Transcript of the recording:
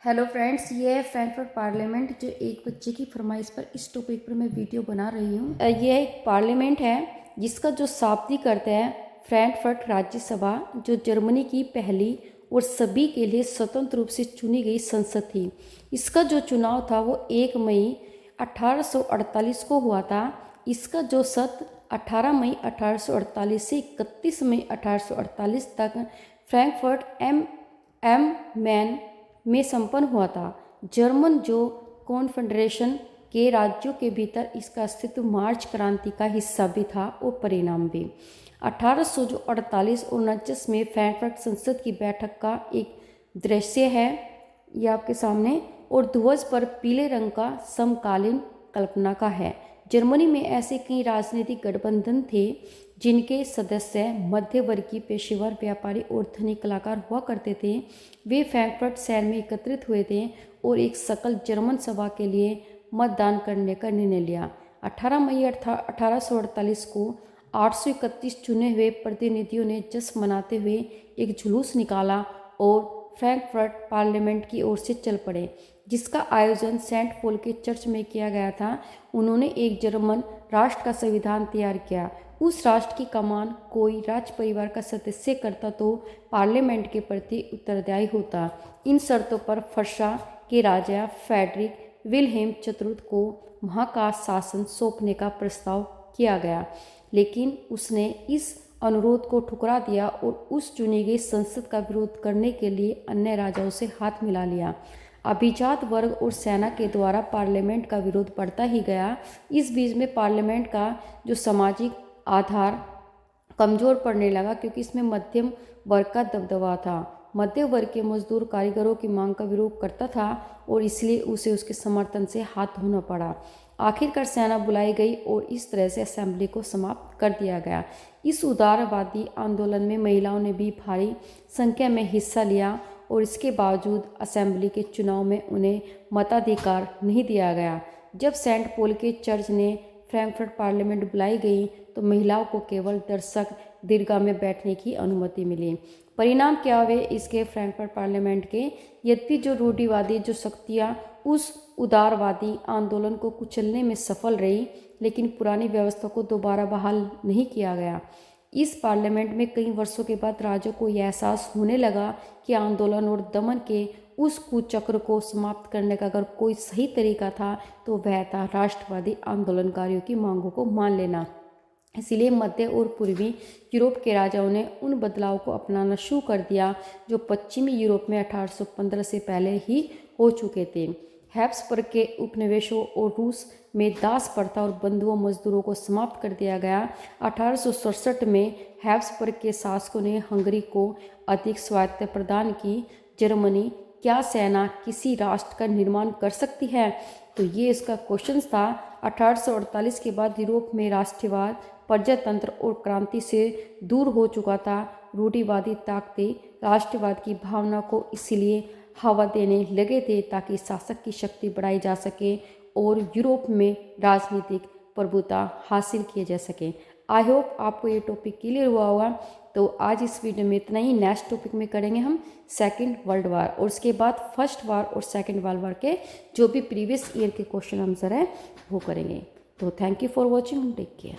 Hello friends, ये है Frankfurt parliament जो एक बच्चे की फरमाइश पर इस टॉपिक पर मैं वीडियो बना रही हूँ। ये एक पार्लियामेंट है जिसका जो शाब्दिक अर्थ है फ्रैंकफर्ट राज्यसभा, जो जर्मनी की पहली और सभी के लिए स्वतंत्र रूप से चुनी गई संसद थी। इसका जो चुनाव था वो 1 मई 1848 को हुआ था। इसका जो सत्र 18 मई 1848 से 31 मई 1848 तक फ्रैंकफर्ट एम मैन में संपन्न हुआ था। जर्मन जो कॉन्फेडरेशन के राज्यों के भीतर इसका अस्तित्व मार्च क्रांति का हिस्सा भी था और परिणाम भी। 1848 और 19 में फ्रैंकफर्ट संसद की बैठक का एक दृश्य है ये आपके सामने, और ध्वज पर पीले रंग का समकालीन कल्पना का है। जर्मनी में ऐसे कई राजनीतिक गठबंधन थे जिनके सदस्य मध्य वर्गीय पेशेवर व्यापारी और धनी कलाकार हुआ करते थे। वे फ्रैंकफर्ट शहर में एकत्रित हुए थे और एक सकल जर्मन सभा के लिए मतदान करने का निर्णय लिया। 18 मई 1848 को 831 चुने हुए प्रतिनिधियों ने जश्न मनाते हुए एक जुलूस निकाला और फ्रैंकफर्ट पार्लियामेंट की ओर से चल पड़े, जिसका आयोजन सेंट पॉल के चर्च में किया गया था। उन्होंने एक जर्मन राष्ट्र का संविधान तैयार किया। उस राष्ट्र की कमान कोई राज परिवार का सदस्य करता तो पार्लियामेंट के प्रति उत्तरदायी होता। इन शर्तों पर फर्सा के राजा फ्रेडरिक विल्हेम चतुर्थ को वहाँ का शासन सौंपने का प्रस्ताव किया गया, लेकिन उसने इस अनुरोध को ठुकरा दिया और उस चुनी गई संसद का विरोध करने के लिए अन्य राजाओं से हाथ मिला लिया। अभिजात वर्ग और सेना के द्वारा पार्लियामेंट का विरोध बढ़ता ही गया। इस बीच में पार्लियामेंट का जो सामाजिक आधार कमजोर पड़ने लगा, क्योंकि इसमें मध्यम वर्ग का दबदबा था। मध्य वर्ग के मजदूर कारीगरों की मांग का विरोध करता था और इसलिए उसे उसके समर्थन से हाथ धोना पड़ा। आखिरकार सेना बुलाई गई और इस तरह से असेंबली को समाप्त कर दिया गया। इस उदारवादी आंदोलन में महिलाओं ने भी भारी संख्या में हिस्सा लिया और इसके बावजूद असेंबली के चुनाव में उन्हें मताधिकार नहीं दिया गया। जब सेंट पॉल के चर्च ने फ्रैंकफर्ट पार्लियामेंट बुलाई गई तो महिलाओं को केवल दर्शक दीर्घा में बैठने की अनुमति मिली। परिणाम क्या हुए इसके फ्रैंकफर्ट पार्लियामेंट के? यद्यपि जो रूढ़िवादी जो शक्तियाँ उस उदारवादी आंदोलन को कुचलने में सफल रही, लेकिन पुरानी व्यवस्था को दोबारा बहाल नहीं किया गया। इस पार्लियामेंट में कई वर्षों के बाद राज्यों को यह एहसास होने लगा कि आंदोलन और दमन के उस कुचक्र को समाप्त करने का अगर कोई सही तरीका था तो वह था राष्ट्रवादी आंदोलनकारियों की मांगों को मान लेना। इसीलिए मध्य और पूर्वी यूरोप के राजाओं ने उन बदलाव को अपनाना शुरू कर दिया जो पश्चिमी यूरोप में 1815 से पहले ही हो चुके थे। हैब्सबर्ग के उपनिवेशों और रूस में दास प्रथा और बंधुओं मजदूरों को समाप्त कर दिया गया। 1867 में हैब्सबर्ग के शासकों ने हंगरी को अधिक स्वायत्तता प्रदान की। जर्मनी, क्या सेना किसी राष्ट्र का निर्माण कर सकती है? तो ये इसका क्वेश्चन था। 1848 के बाद यूरोप में राष्ट्रवाद, प्रजातंत्र और क्रांति से दूर हो चुका था। रूढ़िवादी ताकतें राष्ट्रवाद की भावना को इसलिए हवा देने लगे थे ताकि शासक की शक्ति बढ़ाई जा सके और यूरोप में राजनीतिक प्रभुता हासिल किए जा सके। आई होप आपको ये टॉपिक क्लियर हुआ होगा। तो आज इस वीडियो में इतना ही। नेक्स्ट टॉपिक में करेंगे हम सेकेंड वर्ल्ड वार और उसके बाद फर्स्ट वार और सेकेंड वर्ल्ड वार के जो भी प्रीवियस ईयर के क्वेश्चन आंसर है वो करेंगे। तो thank you for watching, take care.